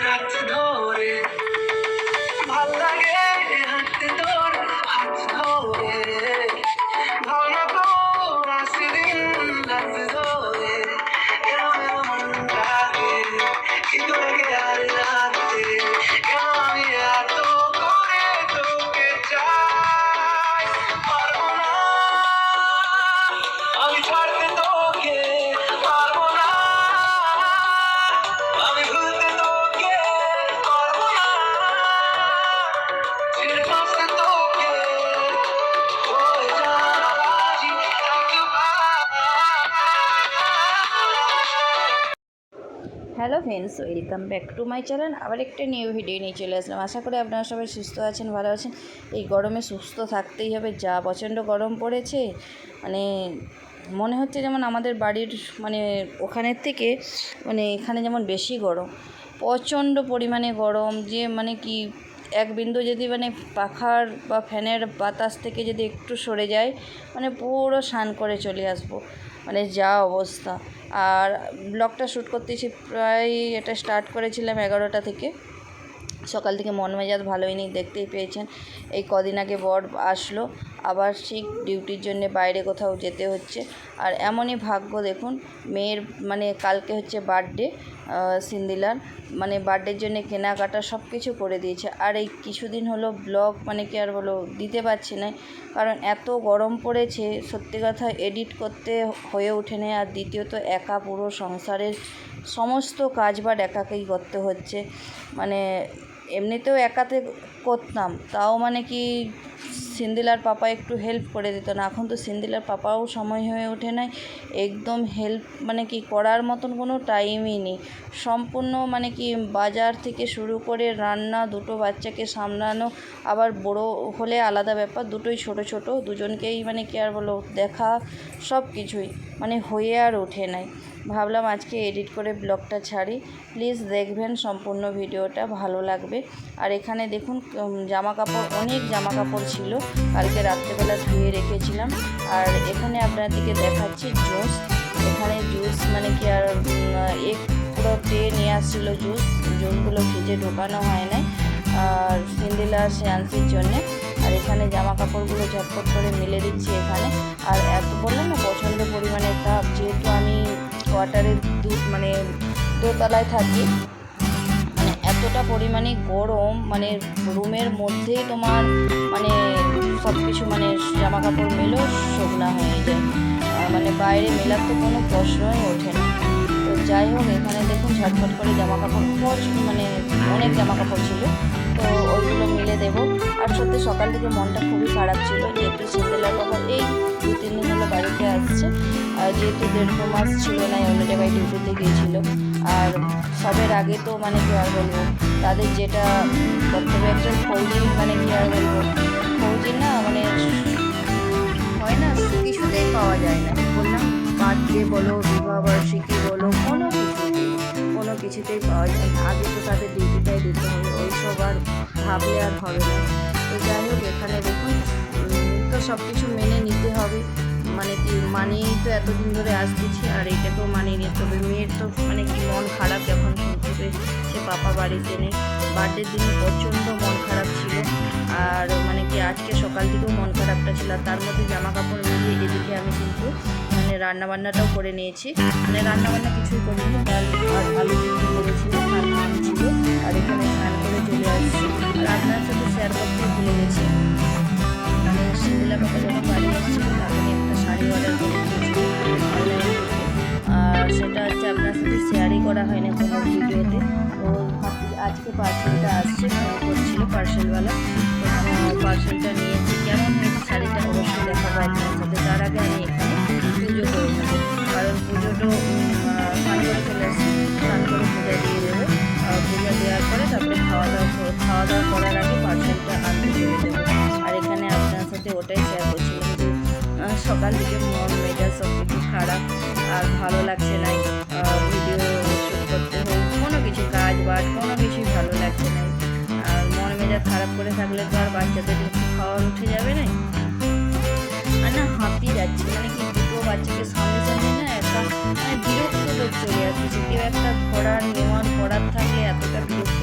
হাত ধরে ভাল লাগে হাত তোর হাত ধরে ভাবনা তোর আসদিন রাত ধরে এমন লাগে কি করে আর রাতে আমি এত করে তোকে চাই পারবো না আমি ছাড়তে তোকে পারবো না আমি ভুলতে তোকে পারবো না ছেড়ে বাঁচতে তোকে হয়ে যাওয়া রাজি hello friends, welcome back to my channel. আবার একটা নিউ ভিডিও নিয়ে চলে আসলাম। আশা করি আপনারা সবাই সুস্থ আছেন, ভালো আছেন। এই গরমে সুস্থ থাকতেই হবে, যা প্রচণ্ড গরম পড়েছে। মানে মনে হচ্ছে যেমন আমাদের বাড়ির মানে ওখানের থেকে মানে এখানে যেমন বেশি গরম, প্রচণ্ড পরিমাণে গরম। যে মানে কি এক বিন্দু যদি মানে পাখার বা ফ্যানের বাতাস থেকে যদি একটু সরে যায় মানে পুরো স্নান করে চলে আসবো, মানে যা অবস্থা। আর ব্লগটা শ্যুট করতেছি প্রায় এটা স্টার্ট করেছিলাম 11টা থেকে। সকাল থেকে মন মেজাজ ভালোই নেই, দেখতেই পেয়েছেন। এই কদিন আগে বর আসলো, আবার ঠিক ডিউটির জন্য বাইরে কোথাও যেতে হচ্ছে। আর এমনই ভাগ্য দেখুন, মেয়ের মানে কালকে হচ্ছে বার্থডে, সিন্দিলার মানে বার্থডের জন্য কেনাকাটা সব কিছু করে দিয়েছে। আর এই কিছুদিন হলো ব্লগ মানে কি আর বলো দিতে পারছি না, কারণ এত গরম পড়েছে, সত্যি কথা এডিট করতে হয়ে ওঠে না। আর দ্বিতীয়ত একা পুরো সংসারের সমস্ত কাজবাজ একাকেই করতে হচ্ছে। মানে এমনিতেও একাতে করতাম, তাও মানে কি সিন্দিলার পাপা একটু হেল্প করে দিত না। এখন তো সিন্দিলার পাপাও সময় হয়ে ওঠে না, একদম হেল্প মানে কি করার মতন কোনো টাইমই নেই। সম্পূর্ণ মানে কি বাজার থেকে শুরু করে রান্না, দুটো বাচ্চাকে সামলানো, আবার বড় হলে আলাদা ব্যাপার, দুটোই ছোট ছোট, দুজনকেই মানে কি আর বলো দেখা, সব কিছুই মানে হয়ে আর ওঠে নাই। ভাবলাম আজকে এডিট করে ব্লগটা ছাড়ি, প্লিজ দেখবেন সম্পূর্ণ ভিডিওটা, ভালো লাগবে। আর এখানে দেখুন জামা কাপড়, অনেক জামা কাপড় ছিল, কালকে রাত্রেবেলা ধুয়ে রেখেছিলাম। আর এখানে আপনাদেরকে দেখাচ্ছি জুস। এখানে জুস মানে কি আর এক পুরো ট্রে নিয়ে আসছিলো জুসগুলো ফ্রিজে ঢোকানো হয় না, আর সিন্দিলা শ্রেয়াংশীর জন্যে। আর এখানে জামা কাপড়গুলো ঝটপট করে মিলে দিচ্ছি এখানে। আর এত বললাম না প্রচণ্ড পরিমাণে তাপ, যেহেতু আমি কোয়ার্টারে মানে দোতলায় থাকি, মানে এতটা পরিমাণে গরম, মানে রুমের মধ্যেই তোমার মানে সব কিছু মানে জামা কাপড় মেলেও শুকনা হয়ে যায়, মানে বাইরে মেলার তো কোনো প্রশ্নই ওঠে না। তো যাই হোক, এখানে দেখুন ঝটপট করে জামা কাপড় মানে অনেক জামা কাপড় ছিল, তো ওইগুলো মিলে দেবো। আর সত্যি সকাল থেকে মনটা খুবই খারাপ ছিল, যেহেতু সিন্দিলার বাবা এই 2-3 দিন হলো বাড়িতে আসছে। আর যেহেতু 1.5 মাস ছিল না, অন্য জায়গায় ডিউটিতে গিয়েছিল। আর সবের আগে তো মানে কি আর বলবো, তাদের যেটা কর্তব্য, একজন ফৌজি মানে কি আর বলবো, ফৌজি না মানে হয় না, কিছুতেই পাওয়া যায় না। বললাম বার্থডে বলো, বিবাহবার্ষিকী বলো, কোনো কিছুতেই পাওয়া যায় না। আগে তো তাদের ডিউটিটাই দিতে হবে, ওইসব আর ভাবলে আর হবে না। তো যাই হোক, এখানে দেখুন তো সব কিছু মেনে নিতে হবে, মানে কি মানিয়েই তো এতদিন ধরে আসতেছি, আর এটাকেও মানিয়ে নিতে হবে। মেয়ের তো মানে কি মন খারাপ যখন শুনতে সে পাপা বাড়িতে নেই। বার্থডের দিনে প্রচণ্ড মন খারাপ ছিল, আর মানে কি আজকে সকাল থেকেও মন খারাপটা ছিল। আর তার মধ্যে জামা কাপড় মিলিয়ে এদিকে আমি কিন্তু মানে রান্নাবান্নাটাও করে নিয়েছি। মানে রান্নাবান্না কিছুই করিনি, ডাল আর আলু সিদ্ধ করেছিলাম, আর নাম ছিল। আর এখানে স্নান করে চলে আসছি। আর আপনার সাথে শেয়ার করতে ভুলে গেছি, মানে সিন্দিলা পাপা যখন বাড়ি আসছিল তখনই একটা শাড়ি অর্ডার করে দিয়েছি অনলাইন থেকে। আর সেটা হচ্ছে আপনার সাথে শেয়ারই করা হয় না কোনো ভিডিওতে। তো আজকে পার্সেলটা আসছে, ফোন করছিল পার্সেলওয়ালা, তো পার্সেলটা নিয়েছি। কেমন হয়েছে শাড়িটা অবশ্যই দেখাবো আপনার সাথে। তার আগে আমি এখানে পুজো করে নেবো, কারণ পুজোটো স্নান করে চলে আসছি, স্নান করে পূজা দিয়ে দেবো। পূজা দেওয়ার পরে তারপরে খাওয়া দাওয়া করার আগে পার্সেলটা আনতে চলে দেবো। আর এখানে আপনার সাথে ওটাই শেয়ার করছিলাম যে সকাল থেকে মন মেজাজ সব কিছু খারাপ, আর ভালো লাগছে না ভিডিও শ্যুট করতে হোক, কোনো কিছু কাজ বাজ কোনো কিছুই ভালো লাগছে না। আর মন মেজাজ খারাপ করে থাকলে তো আর বাচ্চাদের একটু খাওয়ার উঠে যাবে না। আর না হাঁপিয়ে যাচ্ছে, মানে কি দুটো বাচ্চাকে সামনে সামনে না একটা মানে বিরক্ত লোক চলে আসছে। কেউ একটা নেওয়ার থাকলে এতটা বিরক্ত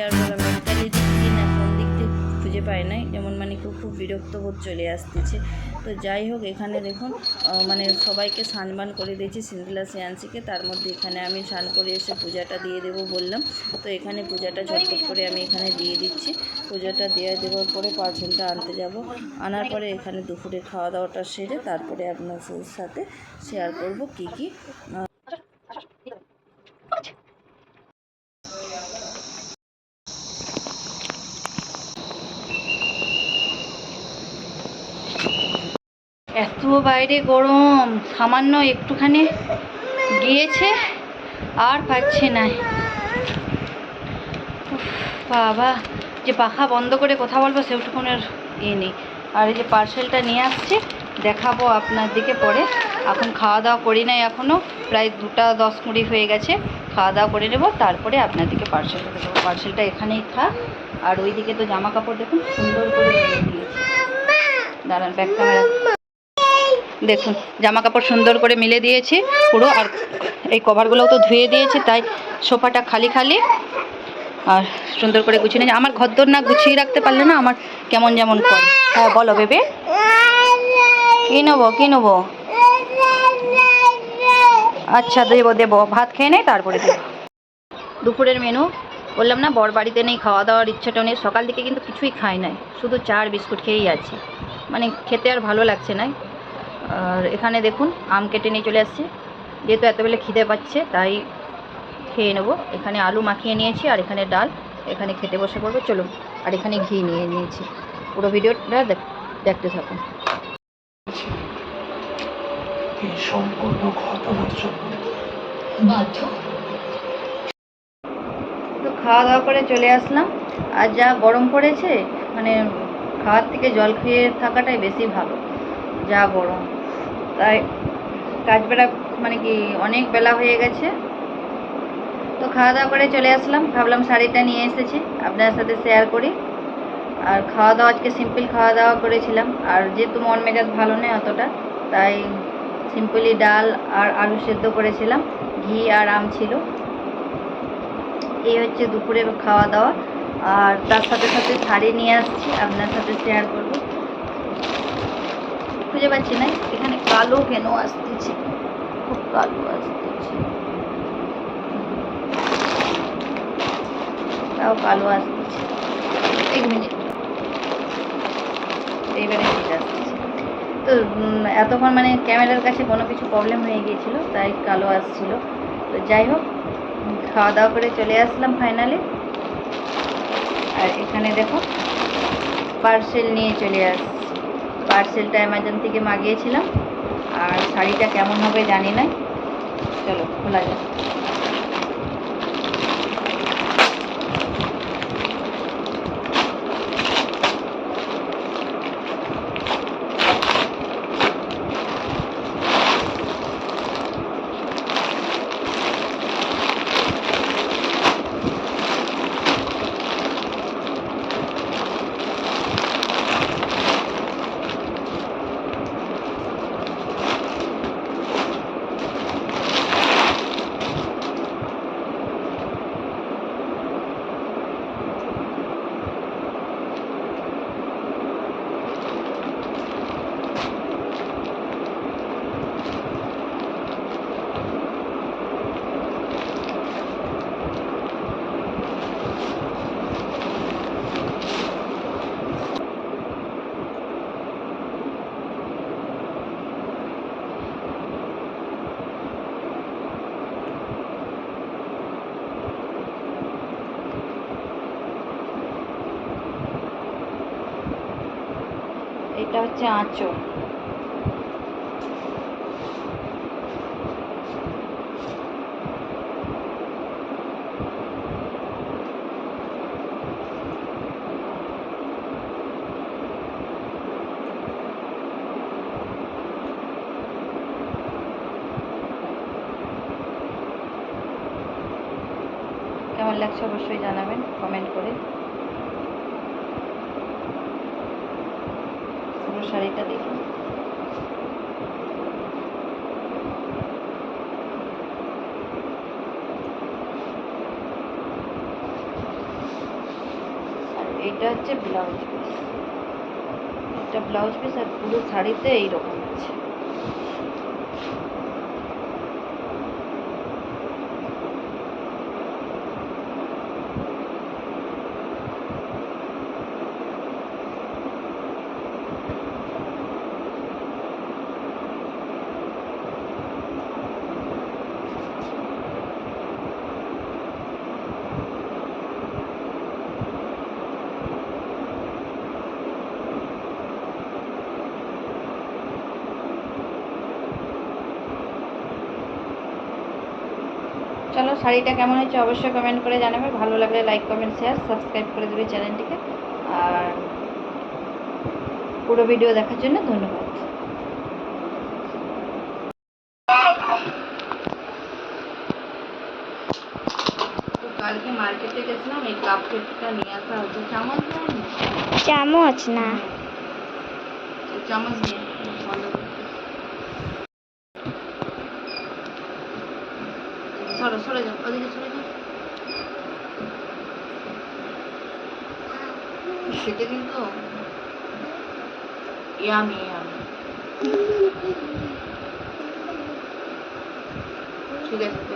আর বলা মেন্টালি দিক দিয়ে না কোন দিক দিয়ে খুঁজে পায় নাই, যেমন মানে খুব বিরক্ত বোধ চলে আসতেছে। তো যাই হোক, এখানে দেখুন মানে সবাইকে স্নান করে দিয়েছি, সিন্ড্রেলা শ্রেয়াংশীকে। তার মধ্যে এখানে আমি স্নান করে এসে পূজাটা দিয়ে দেবো বললাম। তো এখানে পূজাটা ঝটপট করে আমি এখানে দিয়ে দিচ্ছি। পূজাটা দিয়ে দেওয়ার পরে পার্সেলটা আনতে যাব। আনার পরে এখানে দুপুরে খাওয়া দাওয়াটা সেরে তারপরে আপনাদের সাথে শেয়ার করব কি কি। এত বাইরে গরম, সামান্য একটুখানি গিয়েছে আর পাচ্ছে না। বাবা, যে পাখা বন্ধ করে কথা বলবো সেটুকুনের নেই। আর এই যে পার্সেলটা নিয়ে আসছি, দেখাবো আপনার দিকে পরে। এখন খাওয়া দাওয়া করি নাই, এখনও প্রায় 2:10 হয়ে গেছে। খাওয়া দাওয়া করে নেবো, তারপরে আপনার দিকে পার্সেলটা দেবো। পার্সেলটা এখানেই থাক। আর ওই দিকে তো জামা কাপড় দেখুন সুন্দর করে দিয়েছে। দাঁড়ান, ব্যাক ক্যামেরা দেখুন, জামা কাপড় সুন্দর করে মিলে দিয়েছি পুরো। আর এই কভারগুলোও তো ধুয়ে দিয়েছি, তাই সোফাটা খালি খালি আর সুন্দর করে গুছিয়ে নিয়েছি। আমার ঘরদোর না গুছিয়ে রাখতে পারলে না আমার কেমন যেমন করে। হ্যাঁ বলো বেবে, কী নেবো? আচ্ছা দেবো, ভাত খেয়ে নেই তারপরে দেবো। দুপুরের মেনু বললাম না, বর বাড়িতে নেই, খাওয়া দাওয়ার ইচ্ছাটা নেই। সকাল থেকে কিন্তু কিছুই খাই নাই, শুধু চা আর বিস্কুট খেয়েই আছি, মানে খেতে আর ভালো লাগছে না। আর এখানে দেখুন আম কেটে নিয়ে চলে আসছি, যেহেতু এতবেলা খিদে পাচ্ছে তাই খেয়ে নেবো। এখানে আলু মাখিয়ে নিয়েছি আর এখানে ডাল। এখানে খেতে বসে পড়বো, চলুন। আর এখানে ঘি নিয়ে নিয়েছি। পুরো ভিডিওটা দেখতে থাকুন। এই সম্পূর্ণ ঘটনার জন্য বাধ্য। তো খাওয়া দাওয়া করে চলে আসলাম। আর যা গরম পড়েছে, মানে খাওয়ার থেকে জল খেয়ে থাকাটাই বেশি ভালো, যা গরম। তাই কাজ বেলা মানে কি অনেক বেলা হয়ে গেছে। তো খাওয়া দাওয়া করে চলে আসলাম, ভাবলাম শাড়িটা নিয়ে এসেছি আপনার সাথে শেয়ার করি। আর খাওয়া দাওয়া আজকে সিম্পল খাওয়া দাওয়া করেছিলাম। আর যেহেতু মন মেজাজ ভালো নেই অতটা, তাই সিম্পলি ডাল আর আলু সেদ্ধ করেছিলাম, ঘি আর আম ছিল। এই হচ্ছে দুপুরের খাওয়া দাওয়া। আর তার সাথে সাথে শাড়ি নিয়ে আসছি, আপনার সাথে শেয়ার করব। খুঁজে পাচ্ছি না, এখানে কালো কেন আসতেছে, খুব কালো আসতেছে, তাও কালো আসতেছে। এক মিনিট, এইবারে ঠিক আসতেছে। তো এতক্ষণ মানে ক্যামেরার কাছে কোনো কিছু প্রবলেম হয়ে গিয়েছিল, তাই কালো আসছিল। তো যাই হোক, খাওয়া দাওয়া করে চলে আসলাম ফাইনালি। আর এখানে দেখো পার্সেল নিয়ে চলে আসছি। পার্সেলটা অ্যামাজন থেকে মাগিয়েছিলাম। আর শাড়িটা কেমন হবে জানি না, চলো খোলা যাক। এটা হচ্ছে আঁচল। কেমন লাগছে অবশ্যই জানাবেন কমেন্ট করে। পুরো শাড়িটা দেখুন। এটা হচ্ছে ব্লাউজ পিস, এটা ব্লাউজ পিস, আর পুরো শাড়িতে এইরকম আছে। চলো, শাড়িটা কেমন হয়েছে অবশ্যই কমেন্ট করে জানাবে। ভালো লাগলে লাইক কমেন্ট শেয়ার সাবস্ক্রাইব করে দেবে চ্যানেলটিকে। আর পুরো ভিডিও দেখার জন্য ধন্যবাদ। তো কালকে মার্কেটে গেছিলাম, এই কাপ প্লেটটা নিয়ে আসা হচ্ছে। চামচ নেই, চামচ না, চামচ নিয়ে বন্ধ করতে। সরো, সরে যাও, ওদিকে সরে যাও। সেটা কিন্তু ইয়ামি ইয়ামি। ঠিক আছে।